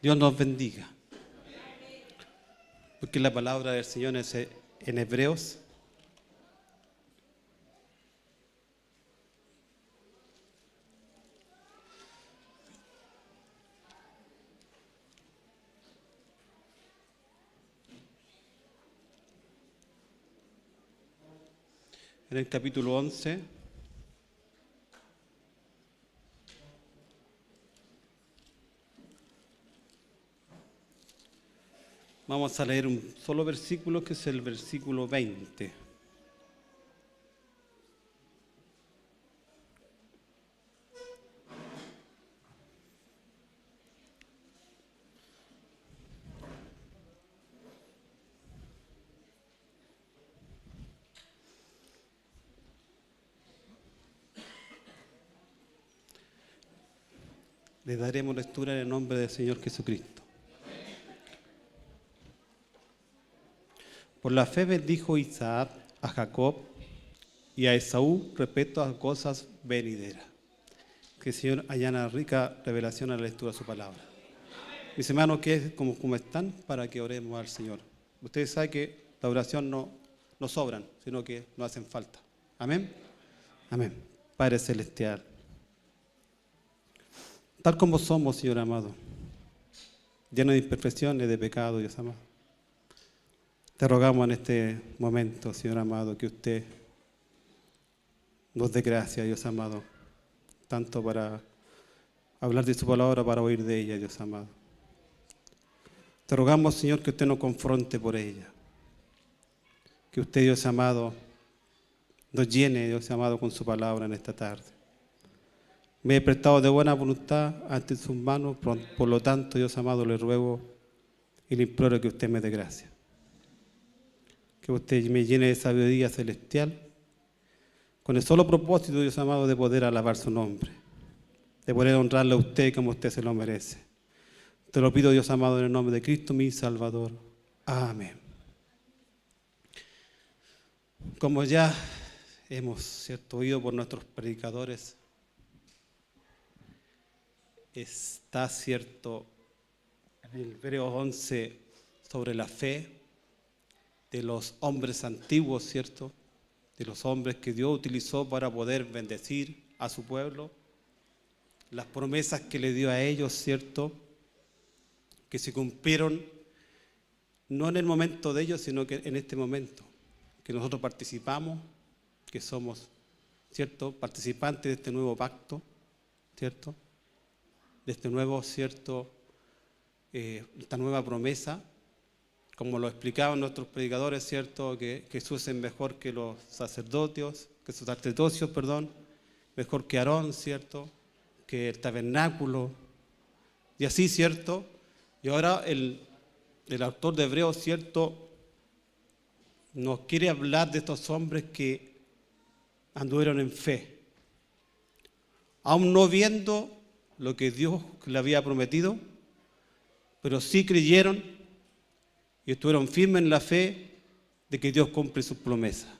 Dios nos bendiga. Porque la palabra del Señor es en Hebreos. En el capítulo 11. Vamos a leer un solo versículo, que es el versículo 20. Le daremos lectura en el nombre del Señor Jesucristo. Por la fe bendijo Isaac a Jacob y a Esaú respecto a cosas venideras. Que el Señor allana rica revelación a la lectura de su palabra. Mis hermanos, ¿cómo están? Para que oremos al Señor. Ustedes saben que la oración no sobran, sino que no hacen falta. Amén. Amén. Padre Celestial, tal como somos, Señor amado, llenos de imperfecciones, de pecado, Dios amado, te rogamos en este momento, Señor amado, que usted nos dé gracia, Dios amado, tanto para hablar de su palabra, para oír de ella, Dios amado. Te rogamos, Señor, que usted nos confronte por ella. Que usted, Dios amado, nos llene, Dios amado, con su palabra en esta tarde. Me he prestado de buena voluntad ante sus manos, por lo tanto, Dios amado, le ruego y le imploro que usted me dé gracia. Que usted me llene de sabiduría celestial, con el solo propósito, Dios amado, de poder alabar su nombre, de poder honrarle a usted como usted se lo merece. Te lo pido, Dios amado, en el nombre de Cristo, mi Salvador. Amén. Como ya hemos oído por nuestros predicadores, está en el Hebreos 11 sobre la fe de los hombres antiguos, ¿cierto? De los hombres que Dios utilizó para poder bendecir a su pueblo, las promesas que le dio a ellos, ¿cierto? Que se cumplieron no en el momento de ellos, sino que en este momento, que nosotros participamos, que somos, ¿cierto?, participantes de este nuevo pacto, ¿cierto?, de este nuevo, ¿cierto?, esta nueva promesa, como lo explicaban nuestros predicadores, ¿cierto?, que Jesús es mejor que los sacerdocios, mejor que Aarón, ¿cierto?, que el tabernáculo, y así, ¿cierto?, y ahora el autor de Hebreos, ¿cierto?, nos quiere hablar de estos hombres que anduvieron en fe, aún no viendo lo que Dios le había prometido, pero sí creyeron y estuvieron firmes en la fe de que Dios cumple sus promesas.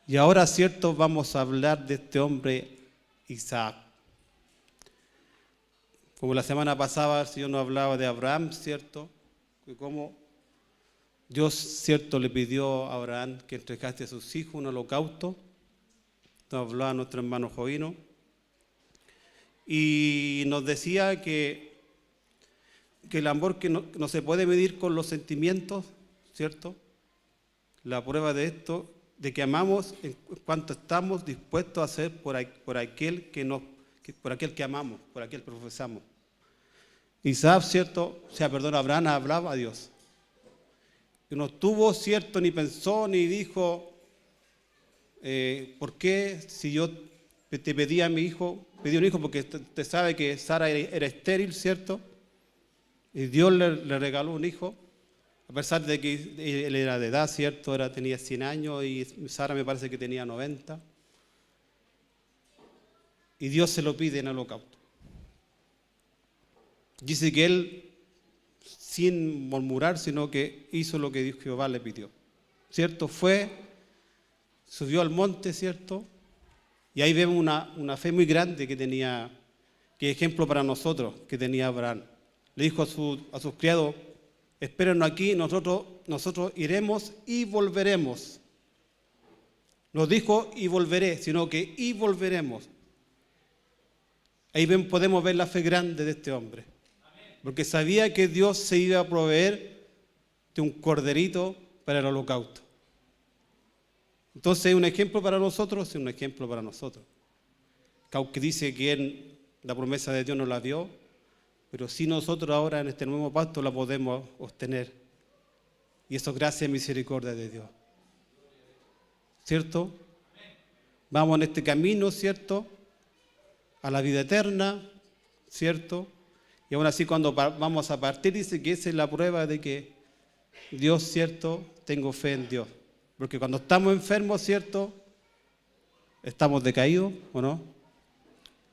Y ahora, ¿cierto?, vamos a hablar de este hombre Isaac. Como la semana pasada el Señor nos hablaba de Abraham, ¿cierto?, que como Dios, ¿cierto?, le pidió a Abraham que entregase a sus hijos un holocausto. Nos hablaba nuestro hermano Jovino y nos decía que el amor que no se puede medir con los sentimientos, ¿cierto? La prueba de esto, de que amamos en cuanto estamos dispuestos a hacer por aquel que amamos, por aquel que profesamos. Isaac, ¿cierto? Abraham hablaba a Dios. Y no tuvo, ¿cierto?, ni pensó, ni dijo, ¿por qué si yo te pedí a mi hijo, pedí un hijo porque usted sabe que Sara era estéril, ¿cierto? Y Dios le regaló un hijo, a pesar de que él era de edad, ¿cierto? Tenía 100 años y Sara me parece que tenía 90. Y Dios se lo pide en holocausto. Dice que él, sin murmurar, sino que hizo lo que Dios Jehová le pidió, ¿cierto? Subió al monte, ¿cierto? Y ahí vemos una fe muy grande que tenía, que ejemplo para nosotros, que tenía Abraham. le dijo a sus criados, espérenos aquí, nosotros iremos y volveremos. No dijo y volveré, sino que y volveremos. Ahí podemos ver la fe grande de este hombre. Porque sabía que Dios se iba a proveer de un corderito para el holocausto. Entonces es un ejemplo para nosotros, es un ejemplo para nosotros. Que aunque dice que la promesa de Dios no la dio, pero sí nosotros ahora en este nuevo pacto la podemos obtener. Y eso es gracia y misericordia de Dios. ¿Cierto? Vamos en este camino, ¿cierto? A la vida eterna, ¿cierto? Y aún así cuando vamos a partir dice que esa es la prueba de que Dios, ¿cierto? Tengo fe en Dios. Porque cuando estamos enfermos, ¿cierto? Estamos decaídos, ¿o no?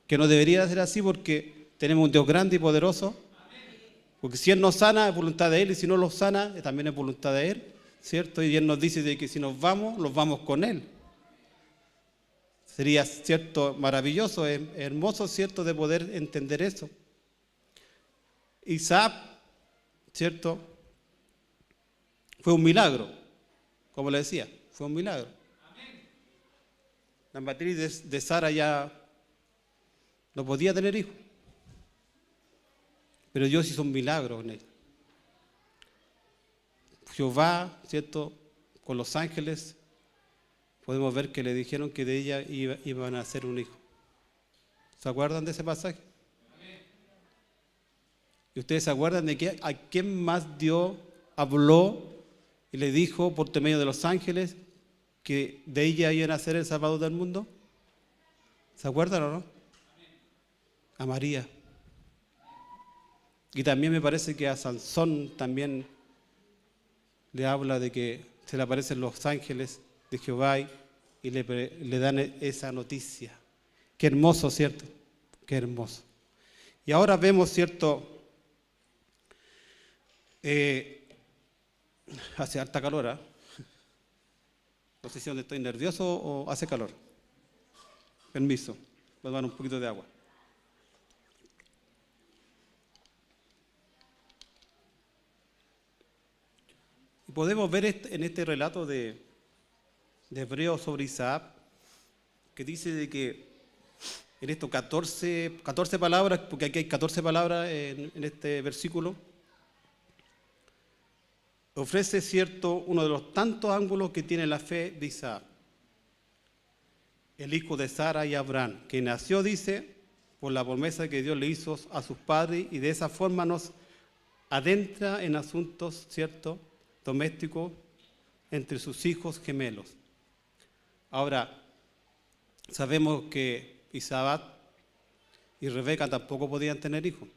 Que no debería ser así porque tenemos un Dios grande y poderoso. Porque si Él nos sana, es voluntad de Él, y si no los sana, también es voluntad de Él, ¿cierto? Y Él nos dice de que si nos vamos con Él. Sería, ¿cierto? Maravilloso, hermoso, ¿cierto? De poder entender eso. Isaac, ¿cierto? Fue un milagro, como le decía, fue un milagro. La matriz de Sara ya no podía tener hijos, pero Dios hizo un milagro en ella. Jehová, ¿cierto? Con los ángeles, podemos ver que le dijeron que de ella iban a nacer un hijo. ¿Se acuerdan de ese pasaje? ¿Y ustedes se acuerdan de a quién más Dios habló y le dijo por medio de los ángeles que de ella iba a nacer el Salvador del mundo? ¿Se acuerdan o no? A María. Y también me parece que a Sansón también le habla de que se le aparecen los ángeles de Jehová y le dan esa noticia. Qué hermoso, ¿cierto? Qué hermoso. Y ahora vemos, ¿cierto? Hace harta calor, ¿eh? No sé si donde estoy nervioso o hace calor. Permiso, voy a tomar un poquito de agua. Y podemos ver en este relato de Hebreos sobre Isaac, que dice de que en estos 14 palabras, porque aquí hay 14 palabras en este versículo, ofrece, cierto, uno de los tantos ángulos que tiene la fe de Isaac, el hijo de Sara y Abraham, que nació, dice, por la promesa que Dios le hizo a sus padres y de esa forma nos adentra en asuntos, cierto, domésticos entre sus hijos gemelos. Ahora, sabemos que Isaac y Rebeca tampoco podían tener hijos.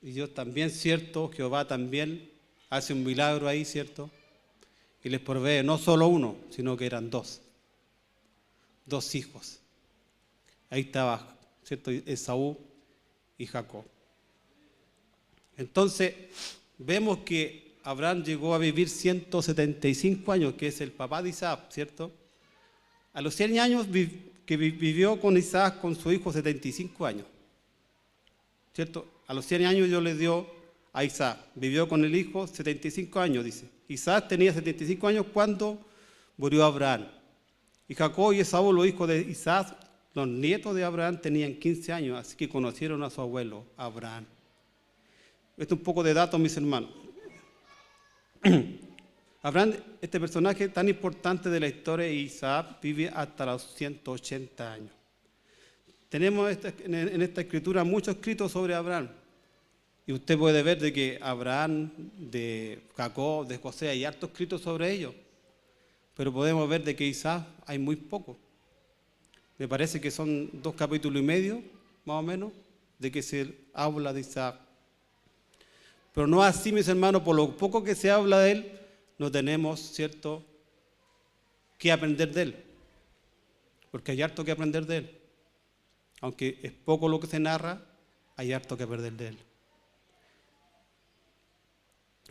Y Dios también, ¿cierto? Jehová también hace un milagro ahí, ¿cierto? Y les provee no solo uno, sino que eran dos hijos. Ahí estaba, ¿cierto? Esaú y Jacob. Entonces, vemos que Abraham llegó a vivir 175 años, que es el papá de Isaac, ¿cierto? A los 100 años que vivió con Isaac, con su hijo, 75 años, ¿cierto? A los 100 años Dios le dio a Isaac. Vivió con el hijo 75 años, dice. Isaac tenía 75 años cuando murió Abraham. Y Jacob y Esaú, los hijos de Isaac, los nietos de Abraham, tenían 15 años, así que conocieron a su abuelo, Abraham. Esto es un poco de datos, mis hermanos. Abraham, este personaje tan importante de la historia de Isaac, vive hasta los 180 años. Tenemos en esta escritura mucho escrito sobre Abraham. Y usted puede ver de que Abraham, de Jacob, de José, hay harto escrito sobre ellos. Pero podemos ver de que Isaac hay muy poco. Me parece que son 2 capítulos y medio, más o menos, de que se habla de Isaac. Pero no así, mis hermanos, por lo poco que se habla de él, no tenemos, ¿cierto?, que aprender de él. Porque hay harto que aprender de él. Aunque es poco lo que se narra, hay harto que aprender de él.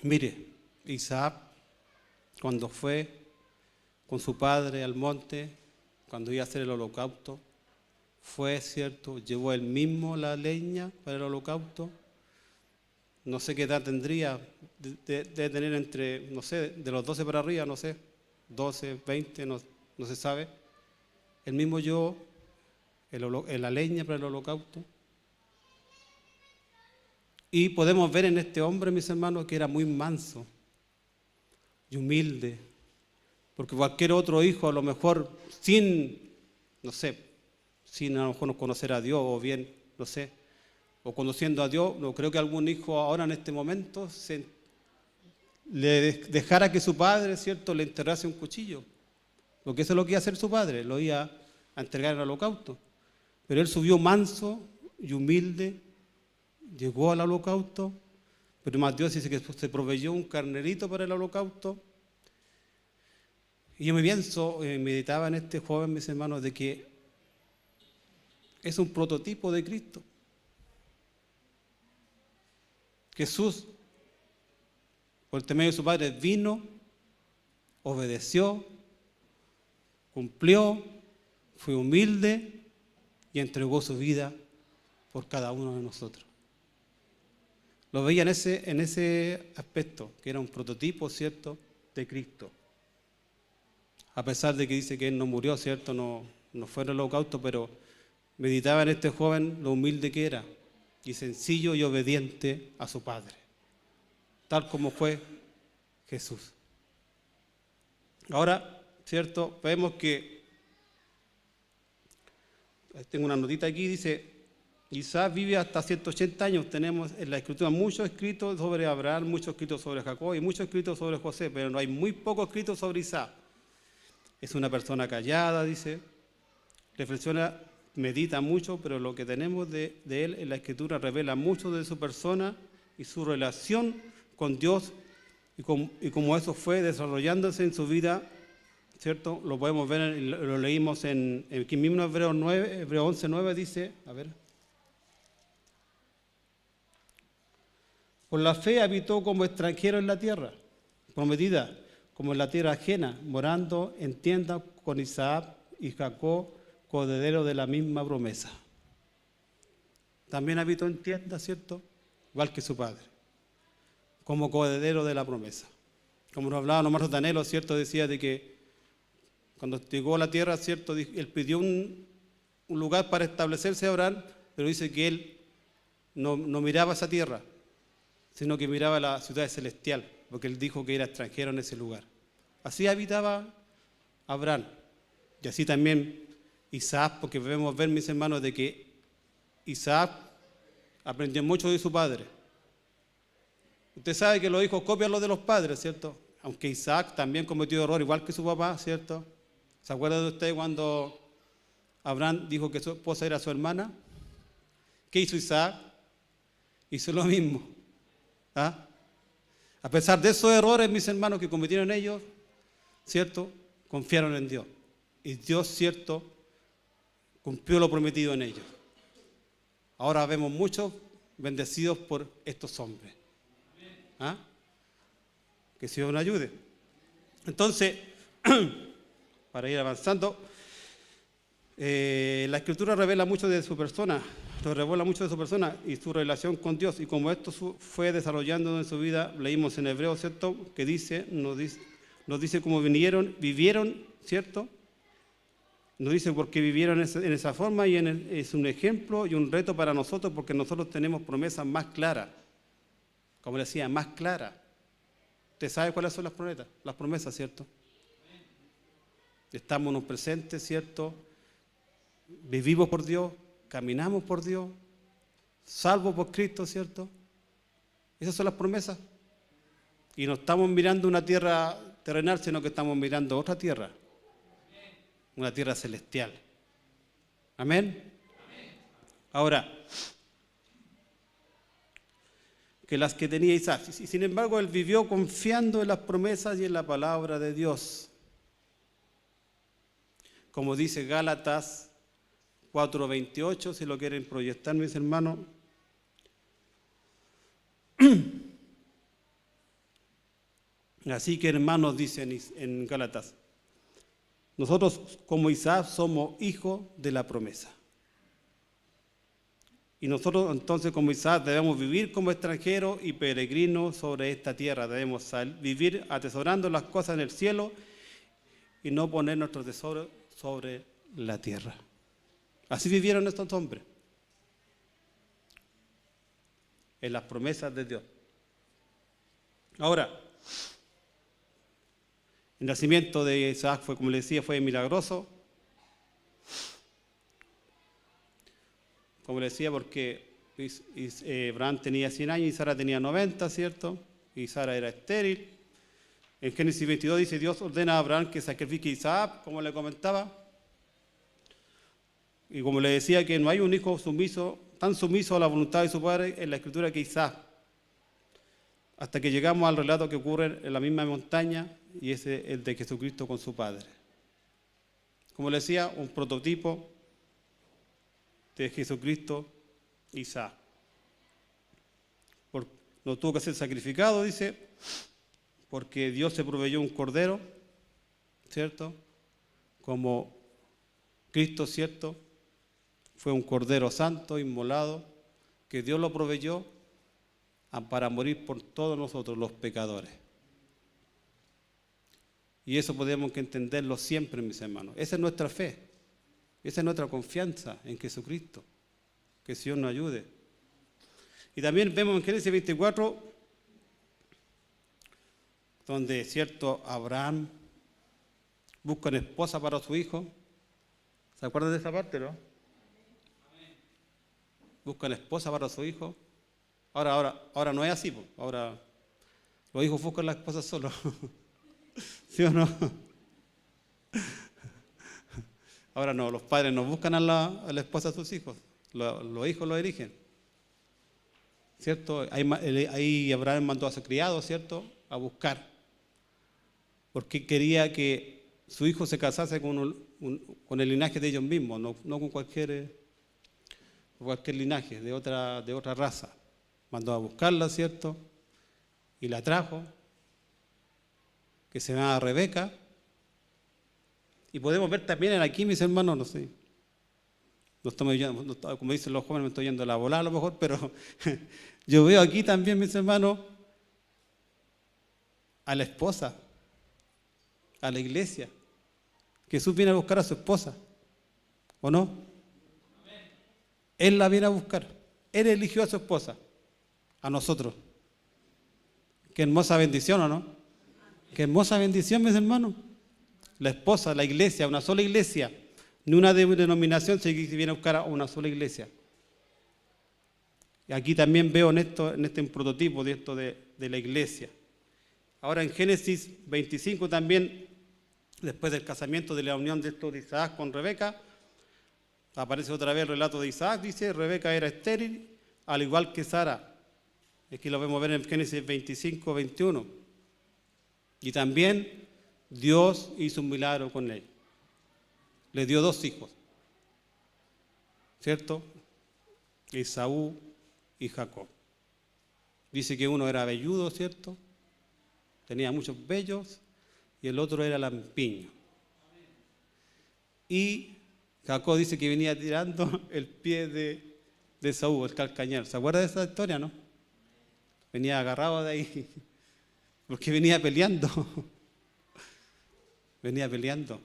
Mire, Isaac, cuando fue con su padre al monte, cuando iba a hacer el holocausto, fue, ¿cierto? Llevó él mismo la leña para el holocausto. No sé qué edad tendría, de tener entre, no sé, de los 12 para arriba, no sé, 12, 20, no se sabe. Él mismo llevó la leña para el holocausto. Y podemos ver en este hombre, mis hermanos, que era muy manso y humilde, porque cualquier otro hijo, a lo mejor sin, no sé, sin a lo mejor no conocer a Dios, o bien, no sé, o conociendo a Dios, no creo que algún hijo ahora en este momento le dejara que su padre, ¿cierto?, le enterrase un cuchillo, porque eso es lo que iba a hacer su padre, lo iba a entregar en el holocausto. Pero él subió manso y humilde, llegó al holocausto, pero más Dios dice que se proveyó un carnerito para el holocausto. Y yo me pienso, meditaba en este joven, mis hermanos, de que es un prototipo de Cristo. Jesús, por el medio de su Padre, vino, obedeció, cumplió, fue humilde y entregó su vida por cada uno de nosotros. Lo veía en ese aspecto, que era un prototipo, ¿cierto?, de Cristo. A pesar de que dice que él no murió, ¿cierto?, no fue en el holocausto, pero meditaba en este joven lo humilde que era, y sencillo y obediente a su Padre, tal como fue Jesús. Ahora, ¿cierto?, vemos que, tengo una notita aquí, dice, Isaac vive hasta 180 años. Tenemos en la Escritura muchos escritos sobre Abraham, muchos escritos sobre Jacob y muchos escritos sobre José, pero no hay muy pocos escritos sobre Isaac. Es una persona callada, dice, reflexiona, medita mucho, pero lo que tenemos de él en la Escritura revela mucho de su persona y su relación con Dios y como eso fue desarrollándose en su vida, ¿cierto? Lo podemos ver, lo leímos en aquí mismo en Hebreos 11:9 dice, a ver. Por la fe habitó como extranjero en la tierra prometida, como en la tierra ajena, morando en tiendas con Isaac y Jacob, coherederos de la misma promesa. También habitó en tiendas, ¿cierto?, igual que su padre, como coheredero de la promesa. Como nos hablaba Marcos Danelo, ¿cierto?, decía de que cuando llegó a la tierra, ¿cierto?, él pidió un lugar para establecerse a Abraham, pero dice que él no miraba esa tierra, sino que miraba la ciudad celestial, porque él dijo que era extranjero en ese lugar. Así habitaba Abraham, y así también Isaac, porque podemos ver, mis hermanos, de que Isaac aprendió mucho de su padre. Usted sabe que los hijos copian lo de los padres, ¿cierto? Aunque Isaac también cometió error, igual que su papá, ¿cierto? ¿Se acuerda de usted cuando Abraham dijo que su esposa era su hermana? ¿Qué hizo Isaac? Hizo lo mismo. ¿Ah? A pesar de esos errores, mis hermanos, que cometieron ellos, ¿cierto?, confiaron en Dios. Y Dios, ¿cierto?, cumplió lo prometido en ellos. Ahora vemos muchos bendecidos por estos hombres. ¿Ah? Que Dios nos ayude. Entonces, para ir avanzando, la Escritura revela mucho de su persona, nos revela mucho de su persona y su relación con Dios. Y como esto fue desarrollando en su vida, leímos en Hebreo, ¿cierto?, que nos dice cómo vivieron, ¿cierto? Nos dice por qué vivieron en esa forma y es un ejemplo y un reto para nosotros porque nosotros tenemos promesas más claras. Como le decía, más claras. ¿Usted sabe cuáles son las promesas? Las promesas, ¿cierto? Estamos en un presente, ¿cierto? Vivimos por Dios, caminamos por Dios, salvos por Cristo, ¿cierto? Esas son las promesas. Y no estamos mirando una tierra terrenal, sino que estamos mirando otra tierra. Una tierra celestial. Amén. Ahora, que las que tenía Isaac. Y sin embargo, él vivió confiando en las promesas y en la palabra de Dios. Como dice Gálatas 4:28, si lo quieren proyectar, mis hermanos. Así que, hermanos, dicen en Gálatas, nosotros como Isaac somos hijos de la promesa. Y nosotros entonces como Isaac debemos vivir como extranjeros y peregrinos sobre esta tierra. Debemos vivir atesorando las cosas en el cielo y no poner nuestro tesoro sobre la tierra. Así vivieron estos hombres, en las promesas de Dios. Ahora, el nacimiento de Isaac fue, como le decía, fue milagroso. Como le decía, porque Abraham tenía 100 años y Sara tenía 90, ¿cierto? Y Sara era estéril. En Génesis 22 dice, Dios ordena a Abraham que sacrifique a Isaac, como le comentaba. Y como le decía, que no hay un hijo sumiso, tan sumiso a la voluntad de su padre en la Escritura que Isaac. Hasta que llegamos al relato que ocurre en la misma montaña, y ese es el de Jesucristo con su Padre. Como le decía, un prototipo de Jesucristo, Isaac. No tuvo que ser sacrificado, dice, porque Dios se proveyó un cordero, ¿cierto? Como Cristo, ¿cierto? Fue un cordero santo, inmolado, que Dios lo proveyó para morir por todos nosotros, los pecadores. Y eso podemos entenderlo siempre, mis hermanos. Esa es nuestra fe, esa es nuestra confianza en Jesucristo. Que el Señor nos ayude. Y también vemos en Génesis 24, donde, cierto, Abraham busca una esposa para su hijo. ¿Se acuerdan de esa parte, no? Busca una esposa para su hijo. Ahora no es así, pues. Ahora los hijos buscan la esposa solos. ¿Sí o no? Ahora no, los padres no buscan a la esposa de sus hijos, los hijos lo eligen. ¿Cierto? Ahí Abraham mandó a su criado, ¿cierto?, a buscar, porque quería que su hijo se casase con el linaje de ellos mismos, no con cualquier linaje, de otra raza. Mandó a buscarla, ¿cierto?, y la trajo, que se llama Rebeca. Y podemos ver también aquí, mis hermanos, no sé, como dicen los jóvenes, me estoy yendo a la bola a lo mejor, pero yo veo aquí también, mis hermanos, a la esposa, a la iglesia. Jesús viene a buscar a su esposa, ¿o no? Él la viene a buscar. Él eligió a su esposa, a nosotros. Qué hermosa bendición, ¿o no? Qué hermosa bendición, mis hermanos. La esposa, la iglesia, una sola iglesia. Ni una denominación se viene a buscar a una sola iglesia. Y aquí también veo en este un prototipo de esto de la iglesia. Ahora en Génesis 25 también, después del casamiento de la unión de Isaac con Rebeca, aparece otra vez el relato de Isaac, dice, Rebeca era estéril, al igual que Sara. Aquí lo vemos ver en Génesis 25, 21. Y también Dios hizo un milagro con él. Le dio 2 hijos, ¿cierto? Esaú y Jacob. Dice que uno era velludo, ¿cierto? Tenía muchos vellos, y el otro era lampiño. Y Jacob dice que venía tirando el pie de Esaú, el calcañar. ¿Se acuerda de esa historia, no? Venía agarrado de ahí, porque venía peleando. Venía peleando.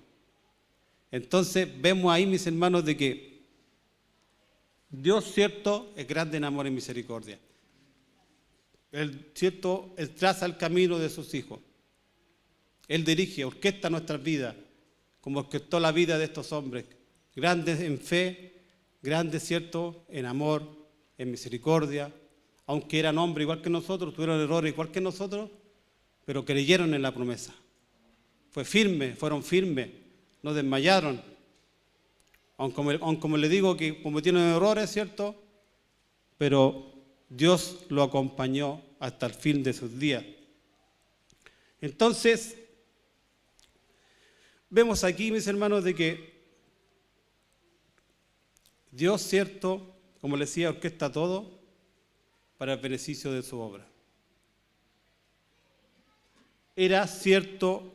Entonces vemos ahí, mis hermanos, de que Dios, cierto, es grande en amor y misericordia. Él, cierto, Él traza el camino de sus hijos. Él dirige, orquesta nuestras vidas, como orquestó la vida de estos hombres, grandes en fe, grandes, cierto, en amor, en misericordia, aunque eran hombres igual que nosotros, tuvieron errores igual que nosotros, pero creyeron en la promesa. Fueron firmes, no desmayaron. Aunque como le digo que cometieron errores, ¿cierto? Pero Dios lo acompañó hasta el fin de sus días. Entonces, vemos aquí, mis hermanos, de que Dios, ¿cierto?, como les decía, orquesta todo para el beneficio de su obra. Era, cierto,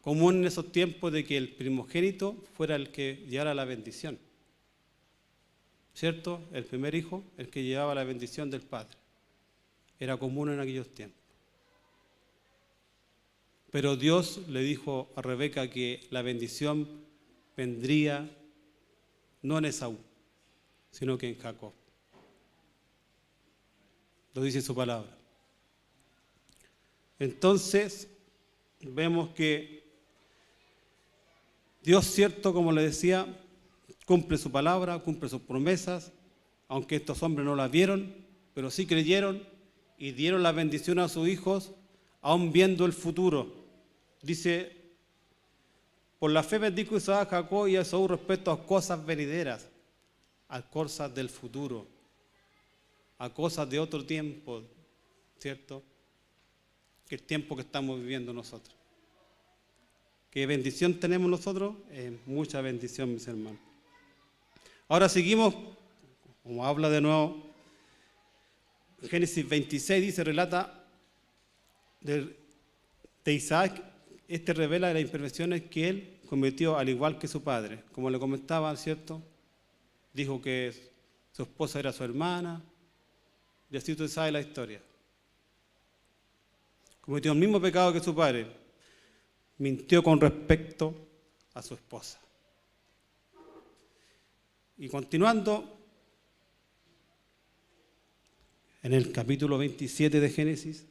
común en esos tiempos de que el primogénito fuera el que llevara la bendición. ¿cierto? El primer hijo, el que llevaba la bendición del padre. Era común en aquellos tiempos. Pero Dios le dijo a Rebeca que la bendición vendría no en Esaú, sino que en Jacob. Lo dice su palabra. Entonces, vemos que Dios, cierto, como le decía, cumple su palabra, cumple sus promesas, aunque estos hombres no las vieron, pero sí creyeron y dieron la bendición a sus hijos, aún viendo el futuro. Dice, por la fe bendijo Isaac a Jacob y a Esaú respecto a cosas venideras, a cosas del futuro, a cosas de otro tiempo, ¿cierto? Que el tiempo que estamos viviendo nosotros. ¿Qué bendición tenemos nosotros? Mucha bendición, mis hermanos. Ahora seguimos, como habla de nuevo, Génesis 26 dice, relata de Isaac. Este revela las imperfecciones que él cometió al igual que su padre. Como le comentaba, ¿cierto? Dijo que su esposa era su hermana, y así usted sabe la historia. Cometió el mismo pecado que su padre. Mintió con respecto a su esposa. Y continuando, en el capítulo 27 de Génesis,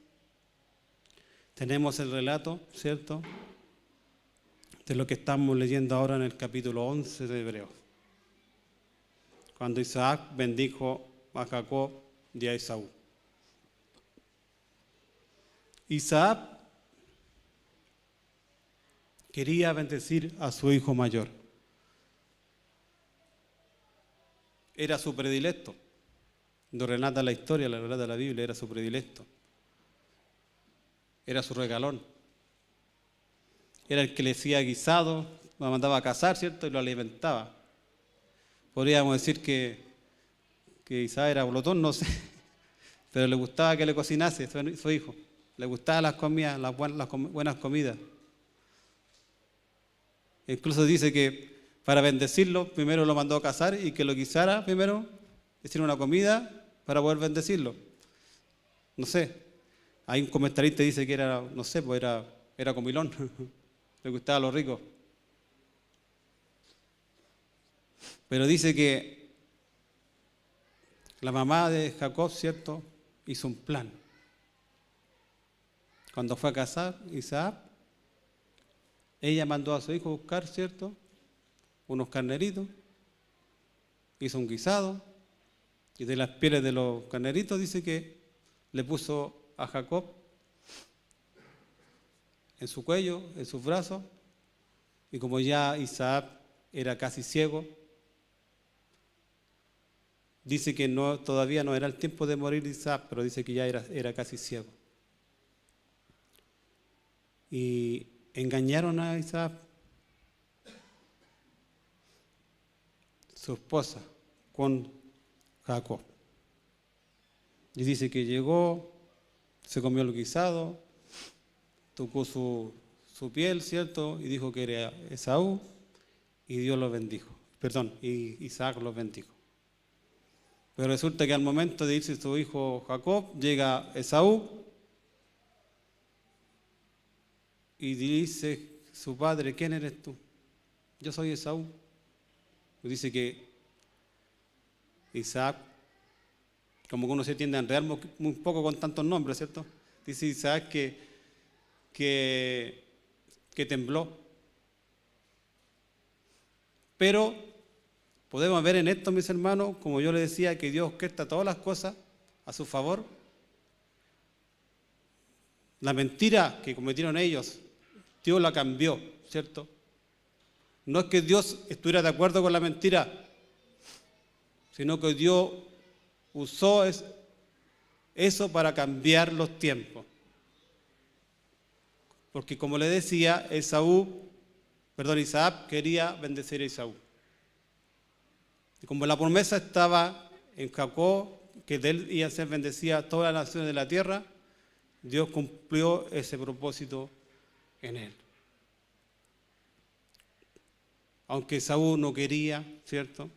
tenemos el relato, ¿cierto?, de lo que estamos leyendo ahora en el capítulo 11 de Hebreos. Cuando Isaac bendijo a Jacob y a Esaú. Isaac quería bendecir a su hijo mayor. Era su predilecto. Lo relata la historia, lo relata la Biblia, era su predilecto. Era su regalón. Era el que le hacía guisado, lo mandaba a cazar, ¿cierto? Y lo alimentaba. Podríamos decir que Isaac era glotón, no sé, pero le gustaba que le cocinase su hijo. Le gustaban las comidas, las buenas comidas. Incluso dice que para bendecirlo, primero lo mandó a cazar y que lo guisara primero, hiciera una comida para poder bendecirlo. No sé. Hay un comentarista que dice que era, no sé, pues era comilón, le gustaba a los ricos. Pero dice que la mamá de Jacob, ¿cierto?, hizo un plan. Cuando fue a cazar Isaac, ella mandó a su hijo a buscar, ¿cierto?, unos carneritos, hizo un guisado, y de las pieles de los carneritos dice que le puso a Jacob en su cuello, en sus brazos, y como ya Isaac era casi ciego, dice que todavía no era el tiempo de morir Isaac, pero dice que ya era casi ciego. Y engañaron a Isaac, su esposa, con Jacob. Y dice que llegó, se comió el guisado, tocó su piel, ¿cierto? Y dijo que era Esaú, y Dios lo bendijo. Perdón, y Isaac lo bendijo. Pero resulta que al momento de irse su hijo Jacob, llega Esaú y dice su padre, ¿quién eres tú? Yo soy Esaú. Y dice que Isaac, como que uno se tiende a enredar muy poco con tantos nombres, ¿cierto? Dice Isaac que tembló. Pero podemos ver en esto, mis hermanos, como yo les decía, que Dios orquesta todas las cosas a su favor. La mentira que cometieron ellos, Dios la cambió, ¿cierto? No es que Dios estuviera de acuerdo con la mentira, sino que Dios usó eso para cambiar los tiempos. Porque como le decía, Isaac quería bendecir a Esaú. Y como la promesa estaba en Jacob, que de él iba a ser bendecida a todas las naciones de la tierra, Dios cumplió ese propósito en él. Aunque Esaú no quería, ¿cierto?,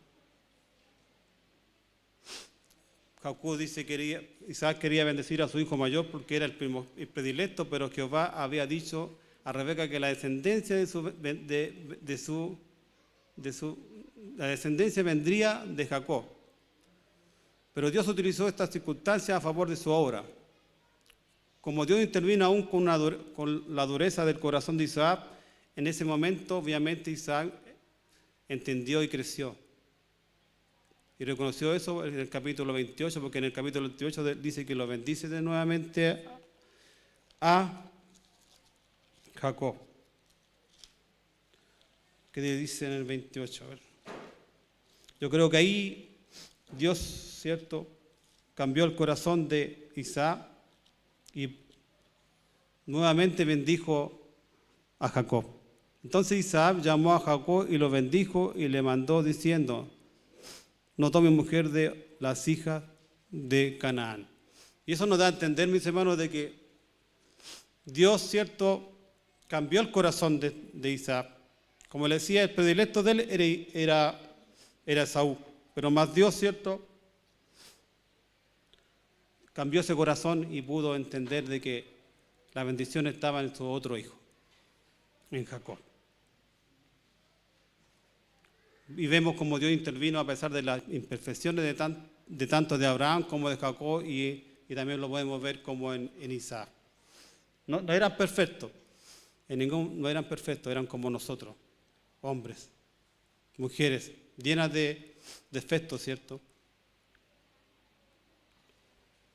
Jacob dice que Isaac quería bendecir a su hijo mayor porque era el predilecto, pero Jehová había dicho a Rebeca que la descendencia la descendencia vendría de Jacob. Pero Dios utilizó estas circunstancias a favor de su obra. Como Dios intervino aún con la dureza del corazón de Isaac, en ese momento obviamente Isaac entendió y creció. Y reconoció eso en el capítulo 28, porque en el capítulo 28 dice que lo bendice nuevamente a Jacob. ¿Qué dice en el 28? A ver. Yo creo que ahí Dios, ¿cierto?, cambió el corazón de Isaac y nuevamente bendijo a Jacob. Entonces Isaac llamó a Jacob y lo bendijo y le mandó diciendo: no tome mujer de las hijas de Canaán. Y eso nos da a entender, mis hermanos, de que Dios, ¿cierto?, cambió el corazón de Isaac. Como le decía, el predilecto de él era Esaú, pero más Dios, ¿cierto?, cambió ese corazón y pudo entender de que la bendición estaba en su otro hijo, en Jacob. Y vemos cómo Dios intervino a pesar de las imperfecciones de tanto de Abraham como de Jacob, y también lo podemos ver como en Isaac. No eran perfectos, no eran perfectos, eran como nosotros, hombres, mujeres, llenas de defectos, ¿cierto?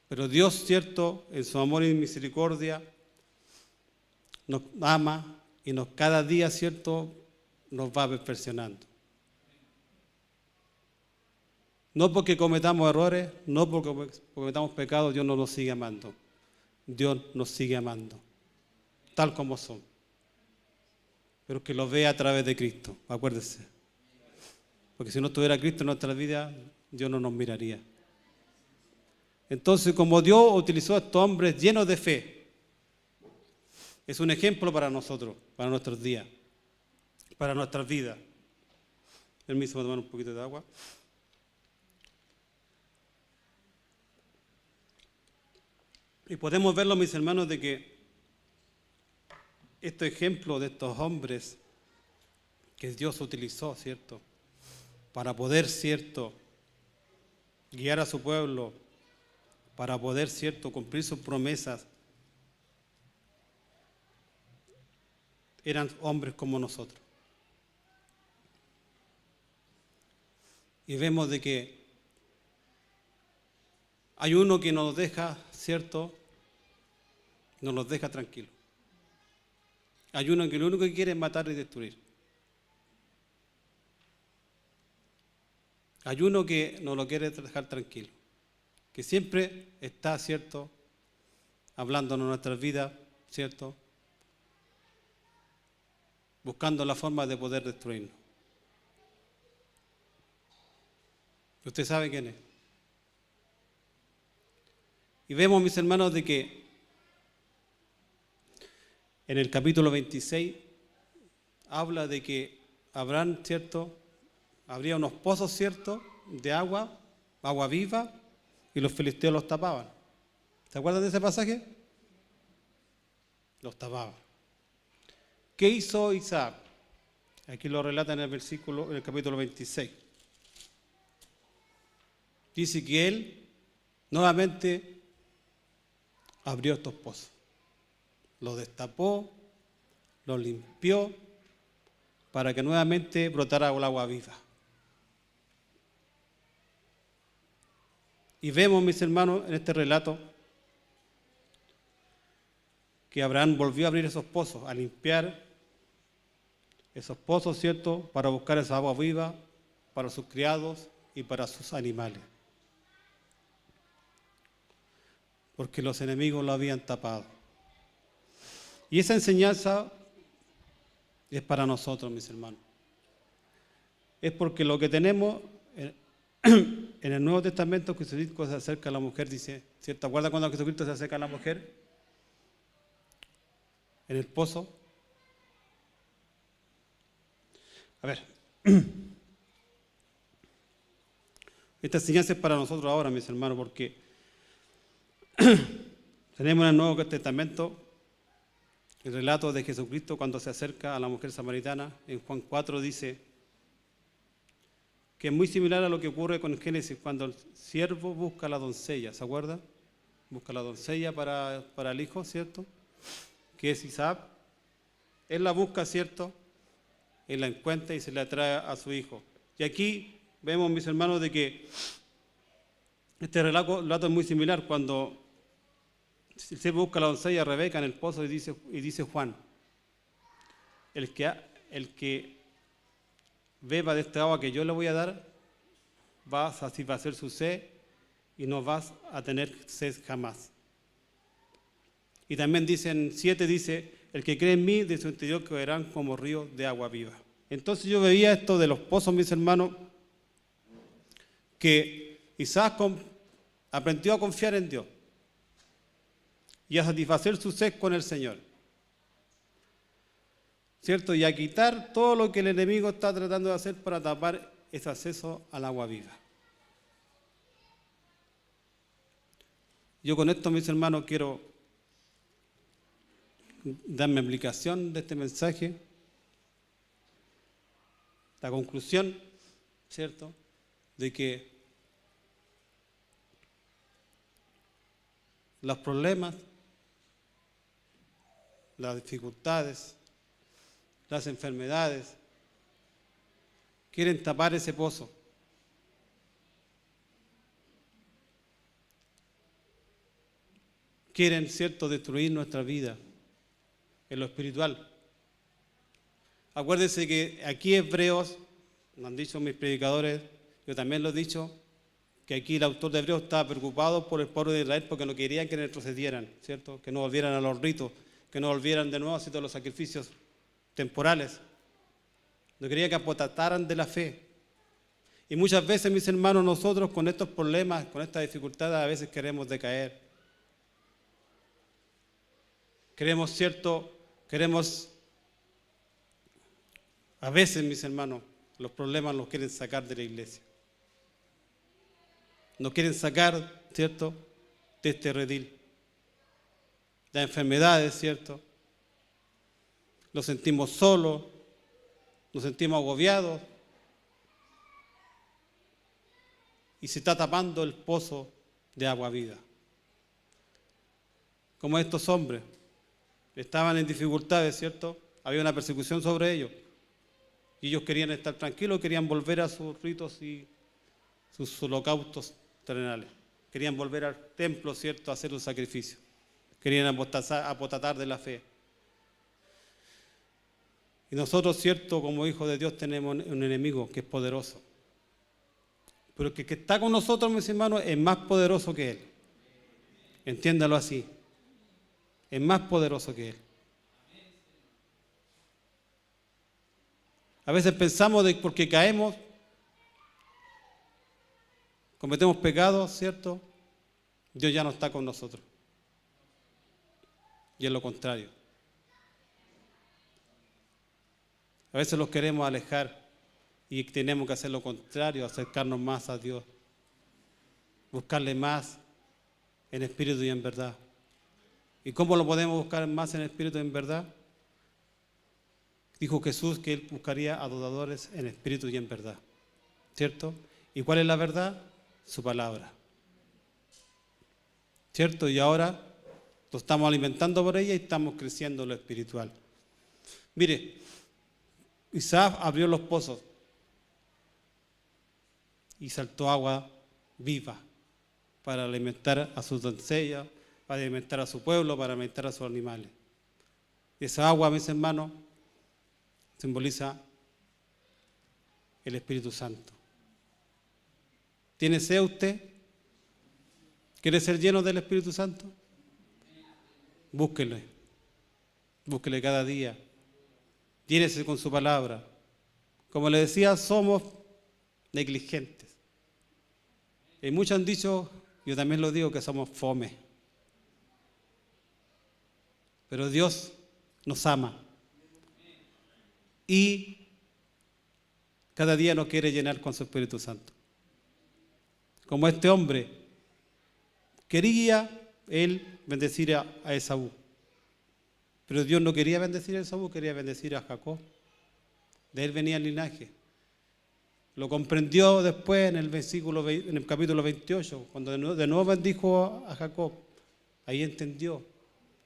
Pero Dios, ¿cierto?, en su amor y misericordia, nos ama y cada día, ¿cierto?, nos va perfeccionando. No porque cometamos errores, no porque cometamos pecados, Dios no nos sigue amando. Dios nos sigue amando, tal como son. Pero que lo vea a través de Cristo, acuérdese. Porque si no estuviera Cristo en nuestra vida, Dios no nos miraría. Entonces, como Dios utilizó a estos hombres llenos de fe, es un ejemplo para nosotros, para nuestros días, para nuestras vidas. Permiso, tomar un poquito de agua. Y podemos verlo, mis hermanos, de que este ejemplo de estos hombres que Dios utilizó, ¿cierto?, para poder, ¿cierto?, guiar a su pueblo, para poder, ¿cierto?, cumplir sus promesas, eran hombres como nosotros. Y vemos de que hay uno que nos deja, ¿cierto?, no nos deja tranquilos. Hay uno que lo único que quiere es matar y destruir. Hay uno que no lo quiere dejar tranquilo, que siempre está, ¿cierto?, hablándonos nuestras vidas, ¿cierto?, buscando la forma de poder destruirnos. ¿Usted sabe quién es? Y vemos, mis hermanos, de que en el capítulo 26 habla de que habrán, ¿cierto?, habría unos pozos, ¿cierto?, de agua viva, y los filisteos los tapaban. ¿Se acuerdan de ese pasaje? Los tapaban. ¿Qué hizo Isaac? Aquí lo relata en el capítulo 26. Dice que él nuevamente abrió estos pozos, los destapó, los limpió, para que nuevamente brotara el agua viva. Y vemos, mis hermanos, en este relato, que Abraham volvió a abrir esos pozos, a limpiar esos pozos, ¿cierto?, para buscar esa agua viva para sus criados y para sus animales. Porque los enemigos lo habían tapado. Y esa enseñanza es para nosotros, mis hermanos. Es porque lo que tenemos en el Nuevo Testamento, Jesucristo se acerca a la mujer, dice, ¿cierto? ¿Acuerdan cuando Jesucristo se acerca a la mujer en el pozo? A ver, Esta enseñanza es para nosotros ahora, mis hermanos, porque tenemos en el Nuevo Testamento el relato de Jesucristo cuando se acerca a la mujer samaritana. En Juan 4 dice que es muy similar a lo que ocurre con Génesis, cuando el siervo busca a la doncella, ¿se acuerda? Busca a la doncella para el hijo, ¿cierto? Que es Isaac. Él la busca, ¿cierto? Él la encuentra y se la trae a su hijo. Y aquí vemos, mis hermanos, de que este relato es muy similar cuando el siervo busca a la doncella Rebeca en el pozo y dice Juan, el que beba de esta agua que yo le voy a dar, va a satisfacer su sed y no vas a tener sed jamás. Y también dice en 7, dice, el que cree en mí, de su interior correrán como ríos de agua viva. Entonces yo veía esto de los pozos, mis hermanos, que Isaac aprendió a confiar en Dios y a satisfacer su sed con el Señor, ¿cierto? Y a quitar todo lo que el enemigo está tratando de hacer para tapar ese acceso al agua viva. Yo con esto, mis hermanos, quiero darme aplicación de este mensaje, la conclusión, ¿cierto?, de que los problemas, las dificultades, las enfermedades quieren tapar ese pozo. Quieren, ¿cierto?, destruir nuestra vida en lo espiritual. Acuérdense que aquí Hebreos, lo han dicho mis predicadores, yo también lo he dicho, que aquí el autor de Hebreos estaba preocupado por el pueblo de Israel porque no querían que retrocedieran, ¿cierto?, que no volvieran a los ritos, que no volvieran de nuevo a todos los sacrificios temporales. No quería que apotataran de la fe. Y muchas veces, mis hermanos, nosotros con estos problemas, con estas dificultades, a veces queremos decaer. A veces, mis hermanos, los problemas los quieren sacar de la iglesia. Nos quieren sacar, ¿cierto?, de este redil. Las enfermedades, ¿cierto? Nos sentimos solos, nos sentimos agobiados y se está tapando el pozo de agua vida. Como estos hombres estaban en dificultades, ¿cierto? Había una persecución sobre ellos y ellos querían estar tranquilos, querían volver a sus ritos y sus holocaustos terrenales. Querían volver al templo, ¿cierto?, a hacer un sacrificio. Querían apostatar de la fe. Y nosotros, ¿cierto?, como hijos de Dios tenemos un enemigo que es poderoso. Pero el que está con nosotros, mis hermanos, es más poderoso que él. Entiéndalo así. Es más poderoso que él. A veces pensamos de porque caemos, cometemos pecados, ¿cierto?, Dios ya no está con nosotros. Y es lo contrario. A veces los queremos alejar y tenemos que hacer lo contrario, acercarnos más a Dios, buscarle más en espíritu y en verdad. ¿Y cómo lo podemos buscar más en espíritu y en verdad? Dijo Jesús que Él buscaría adoradores en espíritu y en verdad, ¿cierto? ¿Y cuál es la verdad? Su palabra, ¿cierto? Y ahora lo estamos alimentando por ella y estamos creciendo en lo espiritual. Mire, Isaac abrió los pozos y saltó agua viva para alimentar a sus doncellas, para alimentar a su pueblo, para alimentar a sus animales. Y esa agua, mis hermanos, simboliza el Espíritu Santo. ¿Tiene sed usted? ¿Quiere ser lleno del Espíritu Santo? Búsquele. Búsquele cada día. Llénese con su palabra. Como le decía, somos negligentes. Y muchos han dicho, yo también lo digo, que somos fome. Pero Dios nos ama. Y cada día nos quiere llenar con su Espíritu Santo. como este hombre, quería él bendecir a Esaú. Pero Dios no quería bendecir a Esaú, quería bendecir a Jacob. De él venía el linaje. Lo comprendió después en el capítulo 28, cuando de nuevo bendijo a Jacob. Ahí entendió,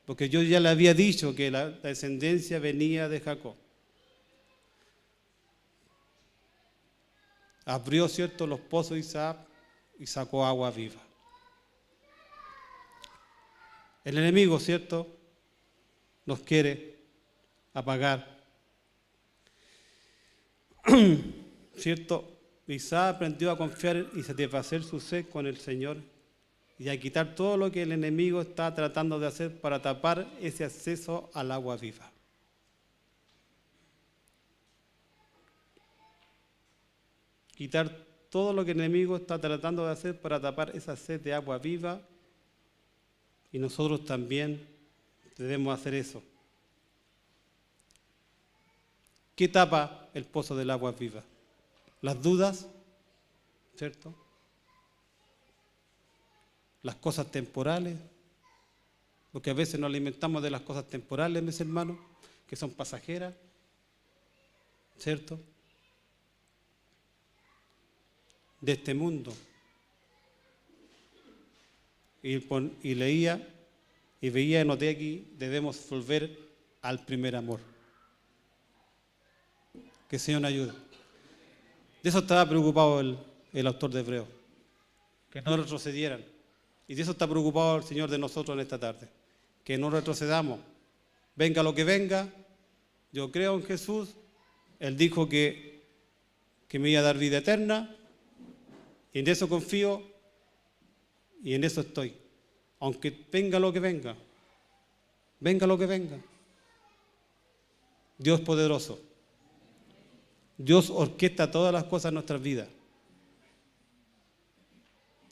porque yo ya le había dicho que la descendencia venía de Jacob. Abrió, ¿cierto?, los pozos de Isaac y sacó agua viva. El enemigo, ¿cierto?, nos quiere apagar. ¿Cierto? Isaac aprendió a confiar y satisfacer su sed con el Señor y a quitar todo lo que el enemigo está tratando de hacer para tapar ese acceso al agua viva. Quitar todo lo que el enemigo está tratando de hacer para tapar esa sed de agua viva, y nosotros también debemos hacer eso. ¿Qué tapa el pozo del agua viva? Las dudas, ¿cierto? Las cosas temporales, porque a veces nos alimentamos de las cosas temporales, mis hermanos, que son pasajeras, ¿cierto? De este mundo. Y leía y veía y noté aquí, debemos volver al primer amor. Que el Señor nos ayude. De eso estaba preocupado el autor de Hebreos, que no retrocedieran. Y de eso está preocupado el Señor de nosotros en esta tarde, que no retrocedamos. Venga lo que venga, yo creo en Jesús. Él dijo que me iba a dar vida eterna, y en eso confío, y en eso estoy. Aunque venga lo que venga, venga lo que venga. Dios poderoso. Dios orquesta todas las cosas en nuestras vidas.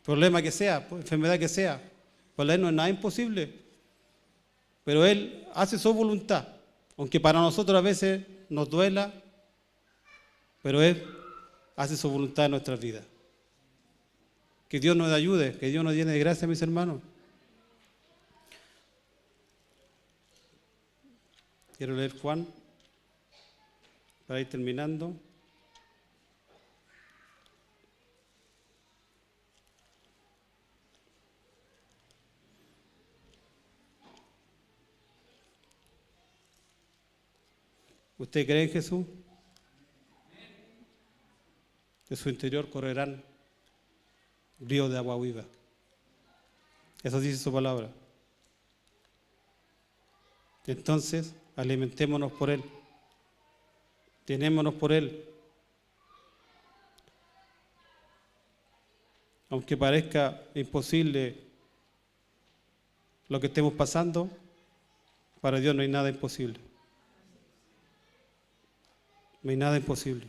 Problema que sea, enfermedad que sea, para Él no es nada imposible. Pero Él hace su voluntad, aunque para nosotros a veces nos duela, pero Él hace su voluntad en nuestras vidas. Que Dios nos ayude, que Dios nos llene de gracia, mis hermanos. Quiero leer Juan, para ir terminando. ¿Usted cree en Jesús? De su interior correrán ríos de agua viva. Eso dice su palabra. Entonces, alimentémonos por Él. Tenémonos por Él. Aunque parezca imposible lo que estemos pasando, para Dios no hay nada imposible. No hay nada imposible.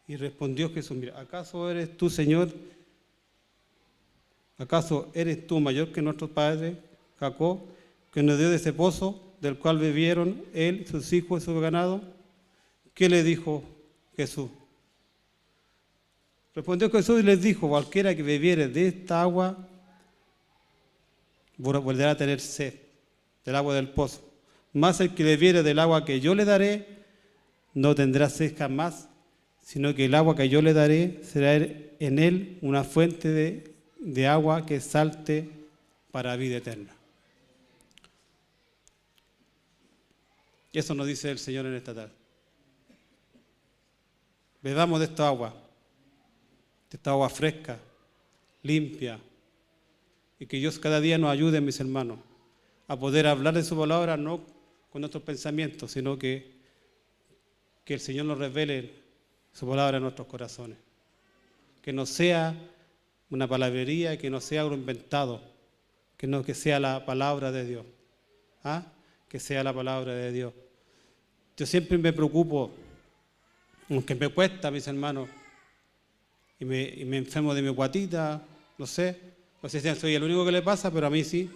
Y respondió Jesús, mira, ¿acaso eres tú, Señor? ¿Acaso eres tú mayor que nuestro padre Jacob, que nos dio de ese pozo del cual bebieron él, sus hijos y su ganado? ¿Qué le dijo Jesús? Respondió Jesús y les dijo, cualquiera que bebiere de esta agua volverá a tener sed, del agua del pozo. Mas el que bebiere del agua que yo le daré, no tendrá sed jamás, sino que el agua que yo le daré será en él una fuente de agua que salte para vida eterna. Eso nos dice el Señor en esta tarde. Bebamos de esta agua fresca, limpia, y que Dios cada día nos ayude, mis hermanos, a poder hablar de su palabra no con nuestros pensamientos, sino que el Señor nos revele su palabra en nuestros corazones. Que no sea una palabrería, que no sea algo inventado, que sea la palabra de Dios. ¿Ah? Que sea la palabra de Dios. Yo siempre me preocupo Aunque me cuesta, mis hermanos, y me enfermo de mi guatita, no sé si soy el único que le pasa, pero a mí sí.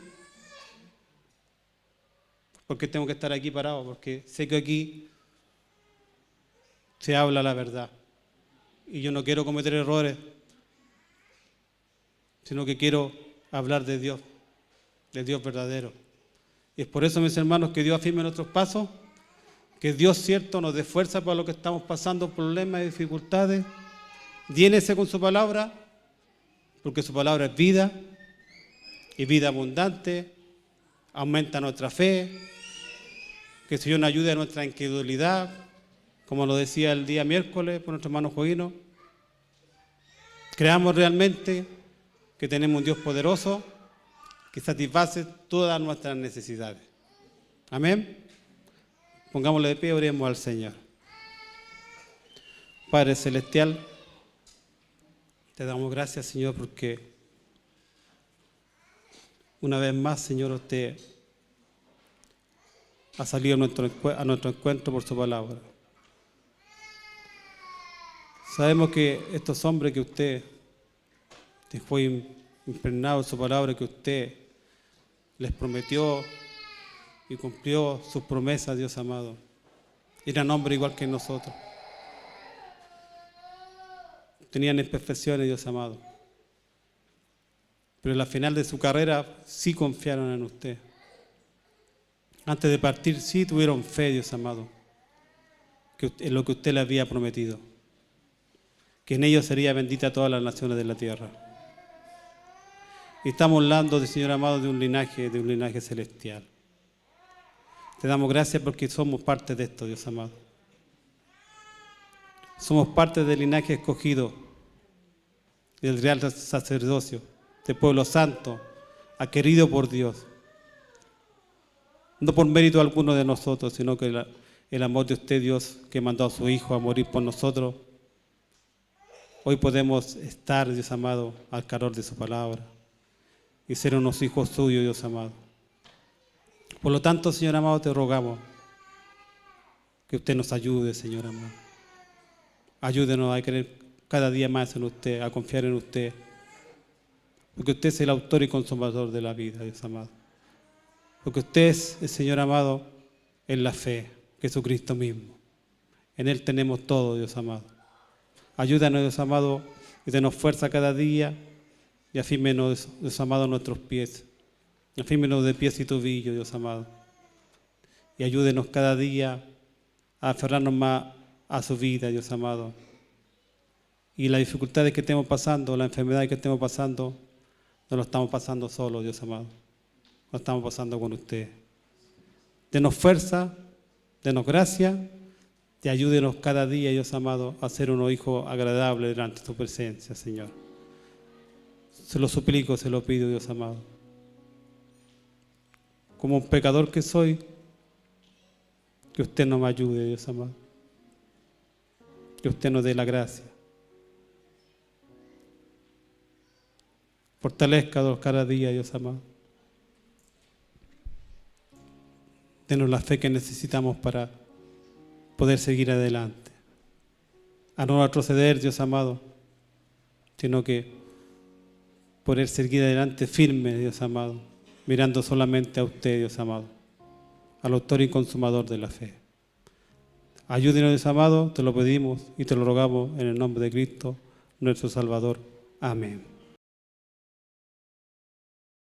Porque tengo que estar aquí parado, porque sé que aquí se habla la verdad. Y yo no quiero cometer errores, sino que quiero hablar de Dios verdadero. Y es por eso, mis hermanos, que Dios afirme nuestros pasos, que Dios, cierto, nos dé fuerza para lo que estamos pasando, problemas y dificultades. Llénese con su palabra, porque su palabra es vida, y vida abundante, aumenta nuestra fe, que el Señor nos ayude a nuestra incredulidad, como lo decía el día miércoles por nuestro hermano Joguino. Creamos realmente que tenemos un Dios poderoso que satisface todas nuestras necesidades. Amén. Pongámosle de pie y oremos al Señor. Padre Celestial, te damos gracias, Señor, porque una vez más, Señor, usted ha salido a nuestro encuentro por su palabra. Sabemos que estos hombres que usted dejó impregnado en su palabra, que usted les prometió y cumplió sus promesas, Dios amado, eran hombres igual que nosotros. Tenían imperfecciones, Dios amado. Pero en la final de su carrera sí confiaron en usted. Antes de partir sí tuvieron fe, Dios amado, en lo que usted le había prometido. Que en ellos sería bendita todas las naciones de la tierra. Y estamos hablando, Señor amado, de un linaje celestial. Te damos gracias porque somos parte de esto, Dios amado. Somos parte del linaje escogido, del real sacerdocio, del pueblo santo, querido por Dios. No por mérito alguno de nosotros, sino que el amor de usted, Dios, que mandó a su Hijo a morir por nosotros. Hoy podemos estar, Dios amado, al calor de su palabra y ser unos hijos suyos, Dios amado. Por lo tanto, Señor amado, te rogamos que usted nos ayude, Señor amado. Ayúdenos a creer cada día más en usted, a confiar en usted, porque usted es el autor y consumador de la vida, Dios amado. Porque usted es el Señor amado en la fe, Jesucristo mismo. En Él tenemos todo, Dios amado. Ayúdanos, Dios amado, y denos fuerza cada día y afírmenos, Dios amado, nuestros pies. Afírmenos de pies y tobillos, Dios amado. Y ayúdenos cada día a aferrarnos más a su vida, Dios amado. Y las dificultades que estemos pasando, las enfermedades que estemos pasando, no lo estamos pasando solo, Dios amado. Lo estamos pasando con usted. Denos fuerza, denos gracia y ayúdenos cada día, Dios amado, a ser unos hijos agradables delante de tu presencia, Señor. Se lo suplico, se lo pido, Dios amado. Como un pecador que soy, que usted nos ayude, Dios amado. Que usted nos dé la gracia. Fortalezcanos cada día, Dios amado. Denos la fe que necesitamos para poder seguir adelante. A no retroceder, Dios amado, sino que poder seguir adelante firme, Dios amado, mirando solamente a usted, Dios amado, al autor y consumador de la fe. Ayúdenos, Dios amado, te lo pedimos y te lo rogamos en el nombre de Cristo, nuestro Salvador. Amén.